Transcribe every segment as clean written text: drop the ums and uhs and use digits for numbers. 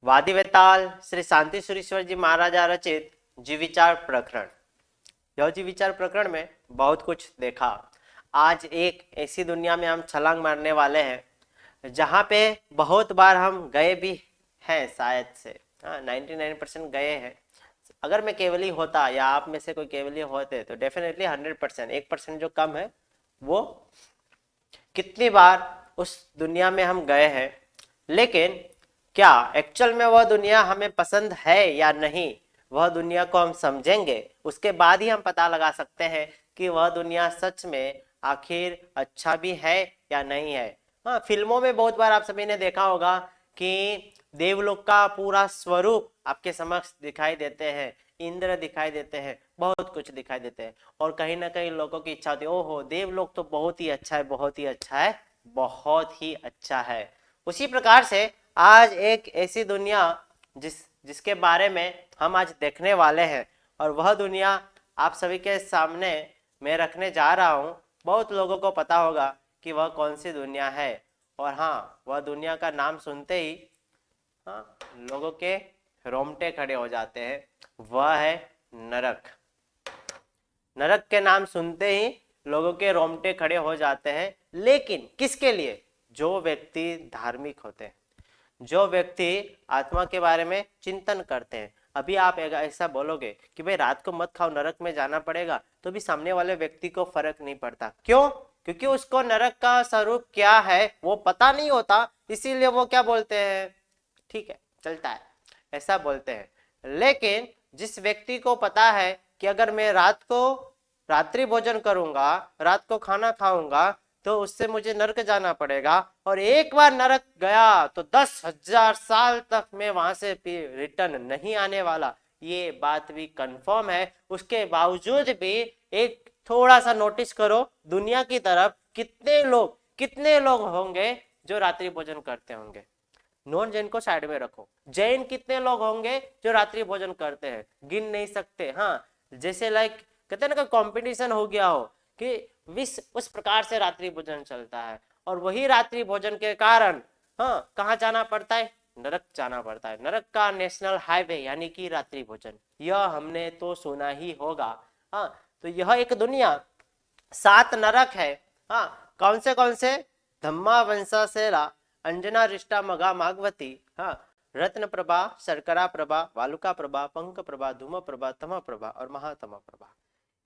वादी वेताल श्री शांति सुरेश्वर जी महाराजा रचित जीव विचार प्रकरण। यह जीव विचार प्रकरण में बहुत कुछ देखा। आज एक ऐसी दुनिया में हम छलांग मारने वाले हैं जहाँ पे बहुत बार हम गए भी हैं, शायद से 99% गए हैं। अगर मैं केवली होता या आप में से कोई केवली होते तो डेफिनेटली 100%, 1% जो कम है वो कितनी बार उस दुनिया में हम गए हैं, लेकिन क्या एक्चुअल में वह दुनिया हमें पसंद है या नहीं, वह दुनिया को हम समझेंगे, उसके बाद ही हम पता लगा सकते हैं कि वह दुनिया सच में आखिर अच्छा भी है या नहीं है। हाँ, फिल्मों में बहुत बार आप सभी ने देखा होगा कि देवलोक का पूरा स्वरूप आपके समक्ष दिखाई देते हैं, इंद्र दिखाई देते हैं, बहुत कुछ दिखाई देते हैं, और कहीं ना कहीं लोगों की इच्छा होती है, ओहो देवलोक तो बहुत ही अच्छा है, बहुत ही अच्छा है, बहुत ही अच्छा है। उसी प्रकार से आज एक ऐसी दुनिया जिसके बारे में हम आज देखने वाले हैं, और वह दुनिया आप सभी के सामने मैं रखने जा रहा हूँ। बहुत लोगों को पता होगा कि वह कौन सी दुनिया है, और हाँ, वह दुनिया का नाम सुनते ही लोगों के रोंगटे खड़े हो जाते हैं। वह है नरक। नरक के नाम सुनते ही लोगों के रोंगटे खड़े हो जाते हैं, लेकिन किसके लिए? जो व्यक्ति धार्मिक होते हैं, जो व्यक्ति आत्मा के बारे में चिंतन करते हैं। अभी आप ऐसा बोलोगे कि भाई रात को मत खाओ, नरक में जाना पड़ेगा, तो भी सामने वाले व्यक्ति को फर्क नहीं पड़ता। क्यों? क्योंकि उसको नरक का स्वरूप क्या है वो पता नहीं होता, इसीलिए वो क्या बोलते हैं, ठीक है चलता है, ऐसा बोलते हैं। लेकिन जिस व्यक्ति को पता है कि अगर मैं रात को रात्रि भोजन करूंगा, रात को खाना खाऊंगा, तो उससे मुझे नरक जाना पड़ेगा, और एक बार नरक गया तो 10,000 साल तक मैं वहां से रिटर्न नहीं आने वाला, ये बात भी कंफर्म है। उसके बावजूद भी एक थोड़ा सा नोटिस करो दुनिया की तरफ, कितने लोग होंगे जो रात्रि भोजन करते होंगे। नॉन जैन को साइड में रखो, जैन कितने लोग होंगे जो रात्रि भोजन करते हैं, गिन नहीं सकते। हाँ, जैसे लाइक कहते हैं ना, कंपटीशन हो गया हो कि विश्व उस प्रकार से रात्रि भोजन चलता है, और वही रात्रि भोजन के कारण हाँ कहाँ जाना पड़ता है, नरक जाना पड़ता है। नरक का नेशनल हाईवे यानी कि रात्रि भोजन, यह हमने तो सुना ही होगा। हाँ, तो यह एक दुनिया 7 नरक है। हाँ, कौन से? धम्मा वंशासेरा, अंजना रिष्टा मगा मागवती, हाँ, रत्न प्रभा, शर्करा प्रभा, वालुका प्रभा, पंक प्रभा, धूम प्रभा, तम प्रभा और महातम प्रभा।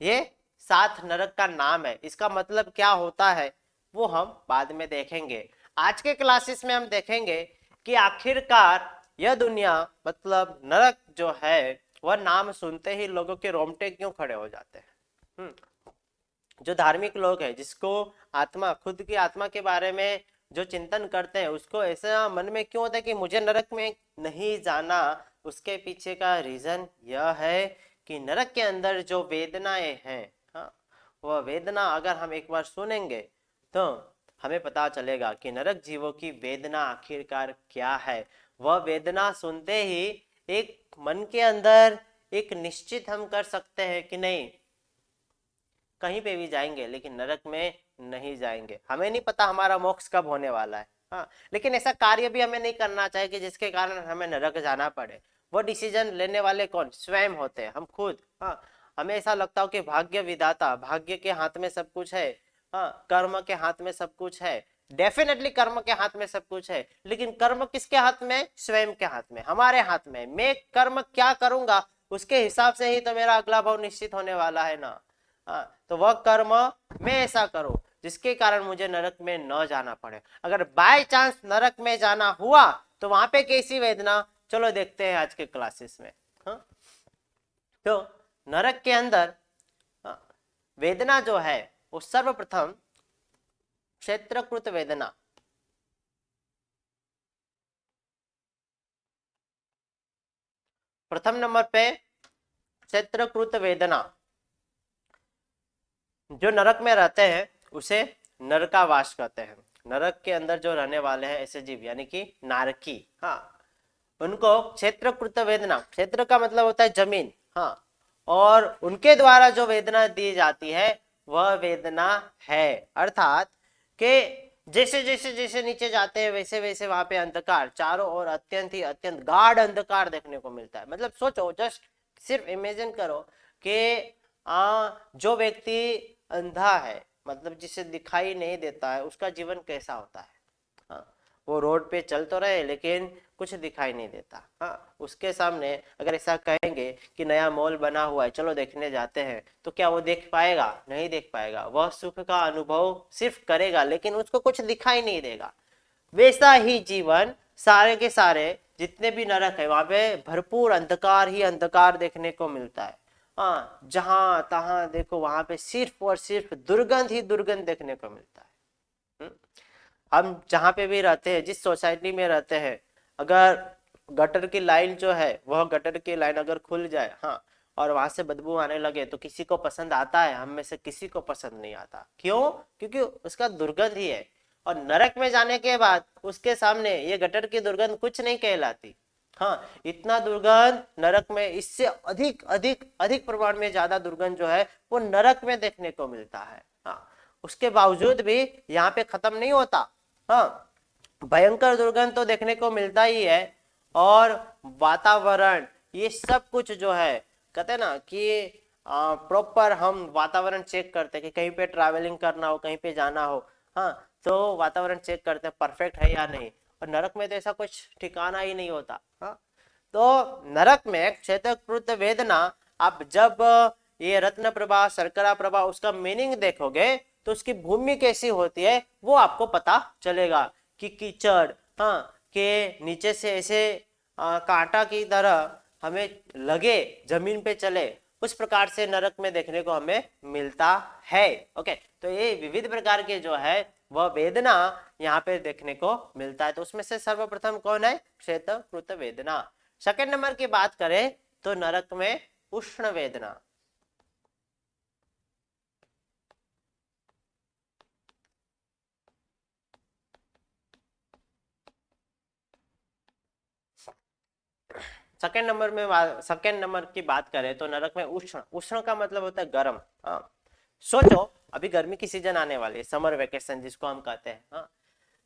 ये 7 नरक का नाम है। इसका मतलब क्या होता है वो हम बाद में देखेंगे। आज के क्लासेस में हम देखेंगे कि आखिरकार यह दुनिया मतलब नरक जो है, वह नाम सुनते ही लोगों के रोंगटे क्यों खड़े हो जाते हैं। जो धार्मिक लोग हैं, जिसको आत्मा, खुद की आत्मा के बारे में जो चिंतन करते हैं, उसको ऐसा मन में क्यों होता है कि मुझे नरक में नहीं जाना। उसके पीछे का रीजन यह है कि नरक के अंदर जो वेदनाएं हैं, हाँ, वह वेदना अगर हम एक बार सुनेंगे तो हमें पता चलेगा कि नरक जीवों की वेदना आखिरकार क्या है। वह वेदना सुनते ही एक मन के अंदर एक निश्चित हम कर सकते हैं कि नहीं, कहीं पे भी जाएंगे लेकिन नरक में नहीं जाएंगे। हमें नहीं पता हमारा मोक्ष कब होने वाला है, हाँ, लेकिन ऐसा कार्य भी हमें नहीं करना चाहिए कि जिसके कारण हमें नरक जाना पड़े। वो डिसीजन लेने वाले कौन? स्वयं होते हैं, हम खुद। हाँ, हमें ऐसा लगता हो कि भाग्य विधाता, भाग्य के हाथ में सब कुछ है, हाँ, कर्म के हाथ में सब कुछ है। डेफिनेटली कर्म के हाथ में सब कुछ है, लेकिन कर्म किसके हाथ में? स्वयं के हाथ में, हमारे हाथ में। मैं कर्म क्या करूंगा उसके हिसाब से ही तो मेरा अगला भाव निश्चित होने वाला है ना। तो वह कर्म मैं ऐसा करूं जिसके कारण मुझे नरक में न जाना पड़े। अगर बाय चांस नरक में जाना हुआ तो वहां पे कैसी वेदना, चलो देखते हैं आज के क्लासेस में। हाँ, तो नरक के अंदर वेदना जो है वो सर्वप्रथम क्षेत्रकृत वेदना। प्रथम नंबर पे क्षेत्रकृत वेदना। जो नरक में रहते हैं उसे नरकावास कहते हैं। नरक के अंदर जो रहने वाले हैं ऐसे जीव यानी कि नारकी, हाँ, उनको क्षेत्रकृत वेदना, क्षेत्र का मतलब होता है जमीन, हाँ, और उनके द्वारा जो वेदना दी जाती है वह वेदना है, अर्थात के जैसे जैसे जैसे नीचे जाते हैं वैसे वैसे वहां पे अंधकार, चारों ओर अत्यंत ही अत्यंत गाढ़ अंधकार देखने को मिलता है। मतलब सोचो, जस्ट सिर्फ इमेजिन करो कि जो व्यक्ति अंधा है, मतलब जिसे दिखाई नहीं देता है, उसका जीवन कैसा होता है। हाँ, वो रोड पे चल तो रहे लेकिन कुछ दिखाई नहीं देता। हाँ, उसके सामने अगर ऐसा कहेंगे कि नया मॉल बना हुआ है, चलो देखने जाते हैं, तो क्या वो देख पाएगा? नहीं देख पाएगा। वह सुख का अनुभव सिर्फ करेगा लेकिन उसको कुछ दिखाई नहीं देगा। वैसा ही जीवन, सारे के सारे जितने भी नरक है वहां पे भरपूर अंधकार ही अंधकार देखने को मिलता है। हाँ, जहां तहां देखो वहां पे सिर्फ और सिर्फ दुर्गंध ही दुर्गंध देखने को मिलता है। हम्म? हम जहाँ पे भी रहते हैं, जिस सोसाइटी में रहते हैं, अगर गटर की लाइन जो है, वह गटर की लाइन अगर खुल जाए, हाँ, और वहां से बदबू आने लगे, तो किसी को पसंद आता है? हम में से किसी को पसंद नहीं आता। क्यों? क्योंकि उसका दुर्गंध ही है। और नरक में जाने के बाद उसके सामने ये गटर की दुर्गंध कुछ नहीं कहलाती। हाँ, इतना दुर्गंध नरक में, इससे अधिक अधिक अधिक प्रमाण में ज्यादा दुर्गंध जो है वो नरक में देखने को मिलता है। हाँ, उसके बावजूद भी यहाँ पे खत्म नहीं होता। हाँ, भयंकर दुर्गंध तो देखने को मिलता ही है। और वातावरण, ये सब कुछ जो है, कहते हैं ना कि प्रॉपर हम वातावरण चेक करते हैं कि कहीं पे ट्रैवलिंग करना हो, कहीं पे जाना हो, हाँ, तो वातावरण चेक करते हैं परफेक्ट है या नहीं। और नरक में तो ऐसा कुछ ठिकाना ही नहीं होता। हाँ, तो नरक में क्षेत्रकृत वेदना, आप जब ये रत्न प्रभा, शर्करा प्रभा, उसका मीनिंग देखोगे तो उसकी भूमि कैसी होती है वो आपको पता चलेगा कि कीचड़, हाँ, के नीचे से ऐसे कांटा की तरह हमें लगे, जमीन पे चले, उस प्रकार से नरक में देखने को हमें मिलता है। ओके, तो ये विविध प्रकार के जो है वह वेदना यहाँ पे देखने को मिलता है। तो उसमें से सर्वप्रथम कौन है? क्षेत्रकृत वेदना। सेकंड नंबर की बात करें तो नरक में उष्ण वेदना। सेकंड नंबर की बात करें तो नरक में उष्ण, उष्ण का मतलब होता है गर्म। हाँ, सोचो, अभी गर्मी की सीजन आने वाली है, समर वेकेशन जिसको हम कहते हैं। हाँ,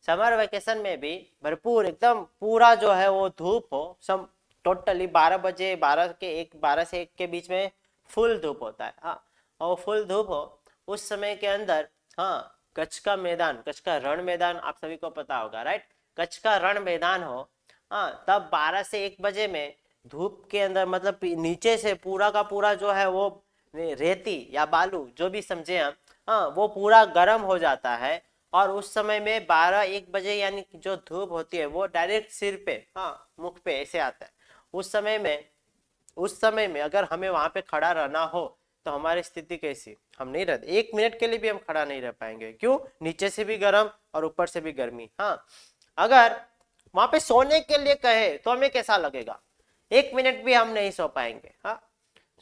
समर वेकेशन में भी भरपूर एकदम पूरा जो है वो धूप हो, सब टोटली 12 बजे, 12 से 1 के बीच में फुल धूप होता है। हाँ, और फुल धूप हो उस समय के अंदर, हाँ, कच्छ का मैदान, कच्छ का रण मैदान आप सभी को पता होगा, राइट? कच्छ का रण मैदान हो, हाँ, तब 12 से 1 बजे में धूप के अंदर, मतलब नीचे से पूरा का पूरा जो है वो रेती या बालू जो भी समझे हम, हाँ, वो पूरा गर्म हो जाता है। और उस समय में 12-1 बजे यानी कि जो धूप होती है वो डायरेक्ट सिर पे, हाँ, मुख पे ऐसे आता है। उस समय में अगर हमें वहां पे खड़ा रहना हो तो हमारी स्थिति कैसी? हम नहीं रहते, 1 मिनट के लिए भी हम खड़ा नहीं रह पाएंगे। क्यों? नीचे से भी गर्म और ऊपर से भी गर्मी। हाँ, अगर वहां पे सोने के लिए कहे तो हमें कैसा लगेगा? 1 मिनट भी हम नहीं सो पाएंगे। हाँ,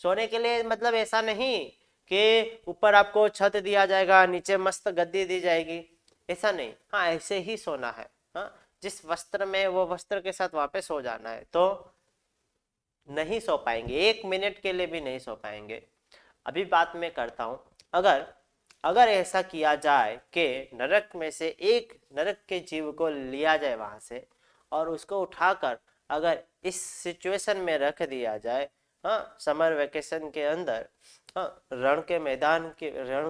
सोने के लिए मतलब ऐसा नहीं कि ऊपर आपको छत दिया जाएगा, नीचे मस्त गद्दी दी जाएगी, ऐसा नहीं। हाँ, ऐसे ही सोना है। हाँ, जिस वस्त्र में वो वस्त्र के साथ वहां पे सो जाना है, तो नहीं सो पाएंगे, 1 मिनट के लिए भी नहीं सो पाएंगे। अभी बात मैं करता हूं, अगर अगर ऐसा किया जाए कि नरक में से एक नरक के जीव को लिया जाए वहां से और उसको उठाकर अगर इस सिचुएशन में रख दिया जाए, हाँ, समर वेकेशन के अंदर, हाँ, रण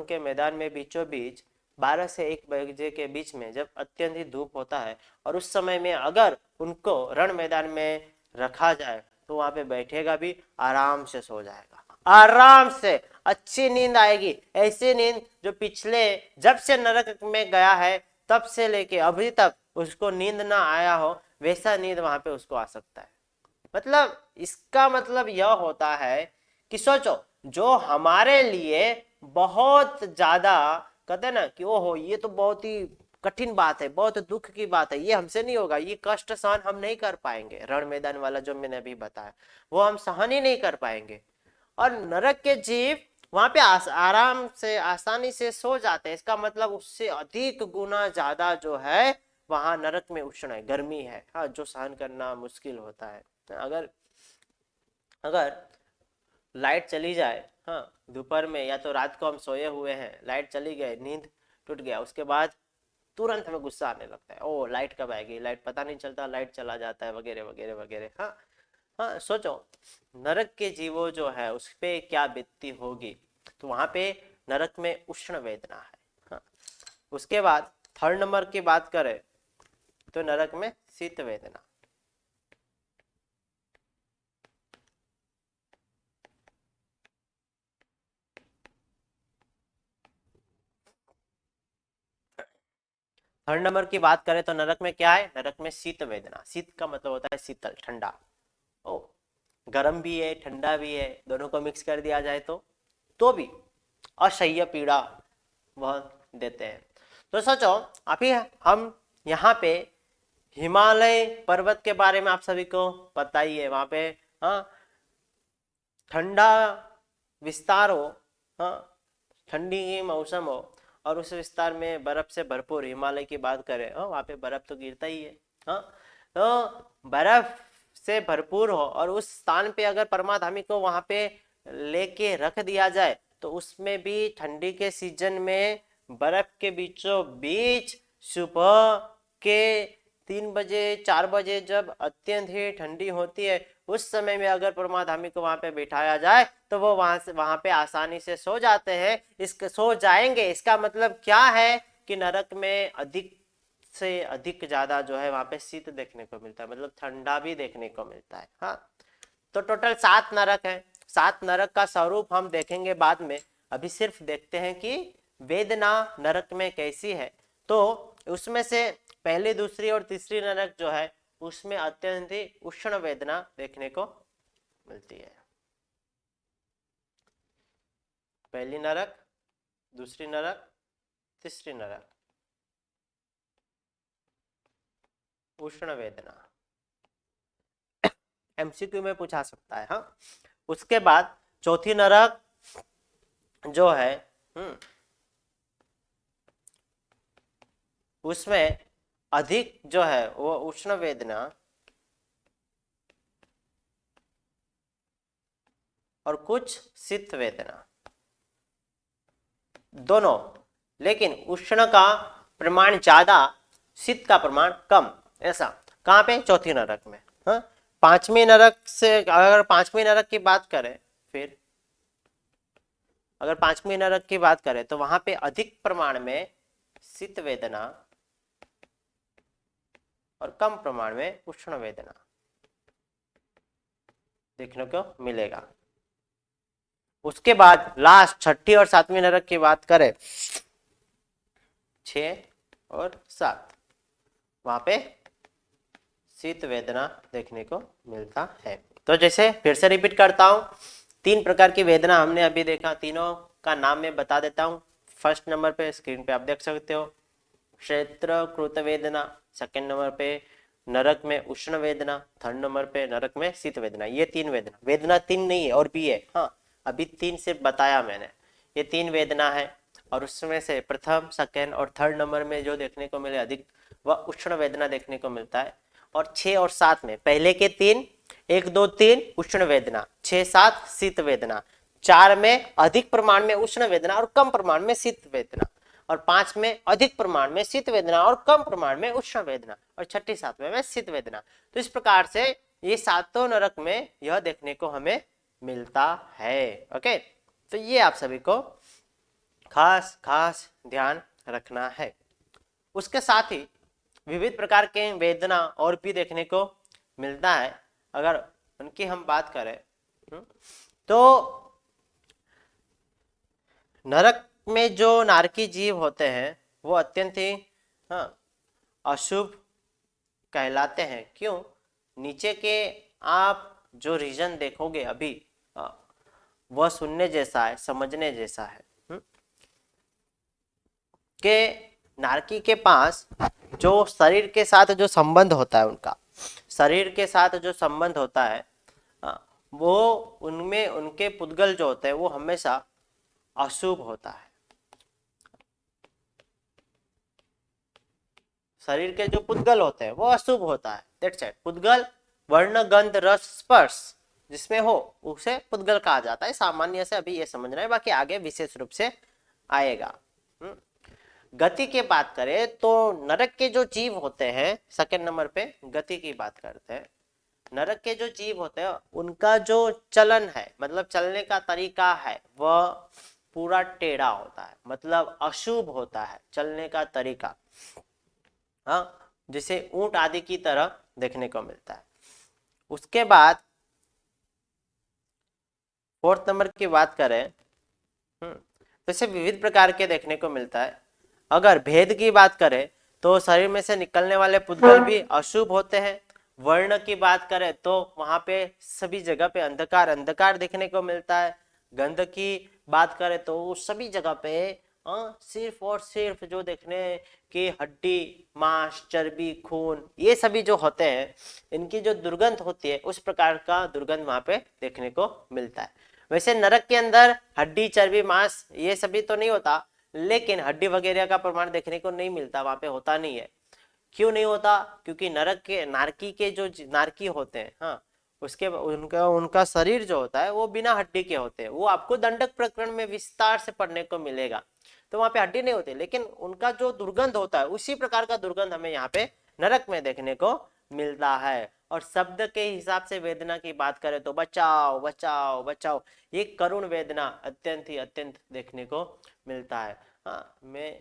के मैदान में बीचों बीच 12 से 1 बजे के बीच में जब अत्यंत ही धूप होता है, और उस समय में अगर उनको रण मैदान में रखा जाए तो वहां पे बैठेगा भी, आराम से सो जाएगा, आराम से अच्छी नींद आएगी। ऐसी नींद जो पिछले, जब से नरक में गया है तब से लेके अभी तक उसको नींद ना आया हो, वैसा नींद वहां पे उसको आ सकता है। मतलब इसका मतलब यह होता है कि सोचो, जो हमारे लिए बहुत ज्यादा, कहते हैं ना कि ओहो ये तो बहुत ही कठिन बात है, बहुत दुख की बात है, ये हमसे नहीं होगा, ये कष्ट सहन हम नहीं कर पाएंगे, रण मैदान वाला जो मैंने अभी बताया वो हम सहन ही नहीं कर पाएंगे। और नरक के जीव वहां पे आराम से आसानी से सो जाते हैं। इसका मतलब उससे अधिक गुना ज्यादा जो है वहां नरक में उष्ण है, गर्मी है, हाँ, जो सहन करना मुश्किल होता है। अगर अगर लाइट चली जाए, हाँ, दोपहर में या तो रात को हम सोए हुए हैं, लाइट चली गई, नींद टूट गया, उसके बाद तुरंत हमें गुस्सा आने लगता है, ओ लाइट कब आएगी, लाइट पता नहीं चलता, लाइट चला जाता है, वगैरह वगैरह वगैरह। हाँ हाँ, सोचो नरक के जीवो जो है उस पे क्या बीतती होगी। तो वहां पे नरक में उष्ण वेदना है। हाँ, उसके बाद थर्ड नंबर की बात करें तो नरक में शीत वेदना। थर्ड नंबर की बात करें तो नरक में क्या है, नरक में शीत वेदना। शीत का मतलब होता है शीतल, ठंडा। ओ, गर्म भी है ठंडा भी है, दोनों को मिक्स कर दिया जाए तो भी असह्य पीड़ा वह देते हैं। तो सोचो अभी हम यहाँ पे हिमालय पर्वत के बारे में आप सभी को पता ही है, वहां पे हाँ ठंडा विस्तार हो, हाँ ठंडी की मौसम हो, और उस विस्तार में बर्फ से भरपूर, हिमालय की बात करें हाँ वहाँ पे बर्फ तो गिरता ही है। हाँ, तो बर्फ से भरपूर हो और उस स्थान पे अगर परमाधामी को वहां पे लेके रख दिया जाए तो उसमें भी ठंडी के सीजन में बर्फ के बीचों बीच सुबह के 3 बजे 4 बजे जब अत्यंत ही ठंडी होती है, उस समय में अगर परमाधामी को वहां पे बिठाया जाए तो वो वहां पे आसानी से सो जाते हैं। सो जाएंगे, इसका मतलब क्या है कि नरक में अधिक से अधिक ज्यादा जो है वहां पे शीत देखने को मिलता है, मतलब ठंडा भी देखने को मिलता है। हाँ, तो टोटल 7 नरक है। 7 नरक का स्वरूप हम देखेंगे बाद में, अभी सिर्फ देखते हैं कि वेदना नरक में कैसी है। तो उसमें से पहली दूसरी और तीसरी नरक जो है उसमें अत्यंत ही उष्ण वेदना देखने को मिलती है। पहली नरक, दूसरी नरक, तीसरी नरक, उष्ण वेदना। एमसीक्यू में पूछा सकता है। हाँ, उसके बाद चौथी नरक जो है उसमें अधिक जो है वो उष्ण वेदना और कुछ शीत वेदना दोनों, लेकिन उष्ण का प्रमाण ज्यादा, शीत का प्रमाण कम। ऐसा कहाँ पे, चौथी नरक में। हाँ, पांचवी नरक से अगर पांचवी नरक की बात करें, फिर अगर पांचवी नरक की बात करें तो वहां पे अधिक प्रमाण में शीत वेदना और कम प्रमाण में उष्ण वेदना देखने को मिलेगा। उसके बाद लास्ट छठी और सातवीं नरक की बात करें, 6 और 7, वहां पे शीत वेदना देखने को मिलता है। तो जैसे फिर से रिपीट करता हूं, 3 प्रकार की वेदना हमने अभी देखा, तीनों का नाम मैं बता देता हूं। फर्स्ट नंबर पे स्क्रीन पे आप देख सकते हो, क्षेत्र कृत वेदना। सेकेंड नंबर पे नरक में उष्ण वेदना। थर्ड नंबर पे नरक में शीत वेदना। ये 3 वेदना, वेदना 3 नहीं है और भी है। हाँ, अभी 3 सिर्फ बताया मैंने, ये 3 वेदना है। और उसमें से प्रथम, सेकेंड और थर्ड नंबर में जो देखने को मिले अधिक, वह उष्ण वेदना देखने को मिलता है। और 6 और 7 में पहले के 3, 1 2 3 उष्ण वेदना, 6 7 शीत वेदना, 4 में अधिक प्रमाण में उष्ण वेदना और कम प्रमाण में शीत वेदना, और 5 में अधिक प्रमाण में शीत वेदना और कम प्रमाण में उष्ण वेदना, और छठी 7वें में शीत वेदना। तो इस प्रकार से ये सातों नरक में यह देखने को हमें मिलता है। ओके, तो ये आप सभी को खास खास ध्यान रखना है। उसके साथ ही विविध प्रकार के वेदना और भी देखने को मिलता है। अगर उनकी हम बात करें तो नरक में जो नारकी जीव होते हैं वो अत्यंत ही हाँ अशुभ कहलाते हैं। क्यों, नीचे के आप जो रीजन देखोगे अभी वह सुनने जैसा है, समझने जैसा है। कि नारकी के पास जो शरीर के साथ जो संबंध होता है, उनका शरीर के साथ जो संबंध होता है वो उनमें उनके पुद्गल जो होते हैं वो हमेशा अशुभ होता है। शरीर के जो पुद्गल होते हैं वो अशुभ होता है। That's it. पुद्गल वर्ण गंध रस स्पर्श जिसमें हो उसे पुद्गल कहा जाता है। सामान्य से अभी ये समझना है, बाकी आगे विशेष रूप से आएगा। गति की बात करें तो नरक के जो जीव होते हैं, सेकंड नंबर पे गति की बात करते हैं। नरक के जो जीव होते हैं उनका जो चलन है, मतलब चलने का तरीका है, वह पूरा टेढ़ा होता है, मतलब अशुभ होता है चलने का तरीका। हाँ, जिसे ऊंट आदि की तरह देखने को मिलता है। उसके बाद फोर्थ नंबर की बात करें, तो इसे विविध प्रकार के देखने को मिलता है। अगर भेद की बात करें तो शरीर में से निकलने वाले पुद्गल भी अशुभ होते हैं। वर्ण की बात करें तो वहां पे सभी जगह पे अंधकार अंधकार देखने को मिलता है। गंध की बात करें तो सभी जगह पे सिर्फ और सिर्फ जो देखने की हड्डी, मांस, चर्बी, खून, ये सभी जो होते हैं, इनकी जो दुर्गंध होती है उस प्रकार का दुर्गंध वहां पे देखने को मिलता है। वैसे नरक के अंदर हड्डी, चर्बी, मांस ये सभी तो नहीं होता, लेकिन हड्डी वगैरह का प्रमाण देखने को नहीं मिलता, वहां पे होता नहीं है। क्यों नहीं होता? क्योंकि नरक के नारकी के जो नारकी होते हैं, हाँ, उसके उनका उनका शरीर जो होता है वो बिना हड्डी के होते हैं। वो आपको दंडक प्रकरण में विस्तार से पढ़ने को मिलेगा। तो वहां पे हड्डी नहीं होती, लेकिन उनका जो दुर्गंध होता है उसी प्रकार का दुर्गंध हमें यहाँ पे नरक में देखने को मिलता है। और शब्द के हिसाब से वेदना की बात करें तो बचाओ बचाओ बचाओ, ये करुण वेदना अत्यंत ही अत्यंत देखने को मिलता है। हाँ, मैं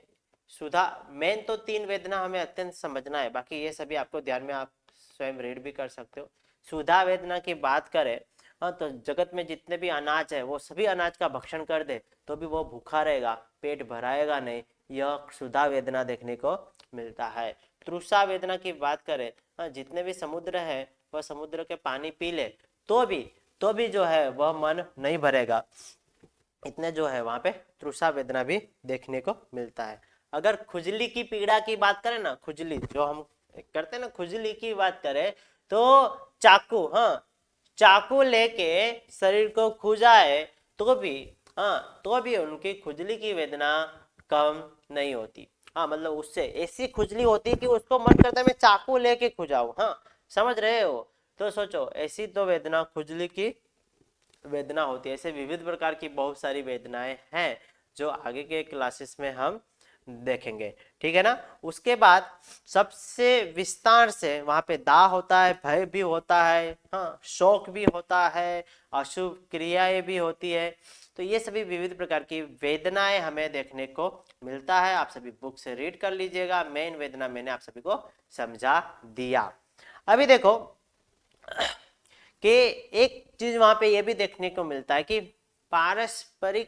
सुधा मेन तो 3 वेदना हमें अत्यंत समझना है, बाकी ये सभी आपको ध्यान में आप स्वयं रीड भी कर सकते हो। सुधा वेदना की बात करें, हाँ, तो जगत में जितने भी अनाज है वो सभी अनाज का भक्षण कर दे तो भी वो भूखा रहेगा, पेट भराएगा नहीं, यह सुधा वेदना देखने को मिलता है। तृषा वेदना की बात करें, हाँ, जितने भी समुद्र है वह समुद्र के पानी पी ले तो भी जो है वह मन नहीं भरेगा, इतने जो है वहां पे तृषा वेदना भी देखने को मिलता है। अगर खुजली की पीड़ा की बात करें ना, खुजली जो हम करते हैं ना, खुजली की बात करें तो चाकू, हाँ, चाकू लेके शरीर को खुजाए तो भी, हाँ, तो भी उनकी खुजली की वेदना कम नहीं होती। हाँ, मतलब उससे ऐसी खुजली होती है कि उसको मन करता है मैं चाकू लेके खुजाऊं। हाँ, समझ रहे हो? तो सोचो, ऐसी तो वेदना खुजली की वेदना होती है। ऐसे विविध प्रकार की बहुत सारी वेदनाएं हैं जो आगे के क्लासेस में हम देखेंगे, ठीक है ना। उसके बाद सबसे विस्तार से वहां पे दाह होता है, भय भी होता है, हाँ, शोक भी होता है, अशुभ क्रियाएं भी होती है। तो ये सभी विविध प्रकार की वेदनाएं हमें देखने को मिलता है। आप सभी बुक से रीड कर लीजिएगा, मेन वेदना मैंने आप सभी को समझा दिया। अभी देखो कि एक चीज वहां पे ये भी देखने को मिलता है कि पारस्परिक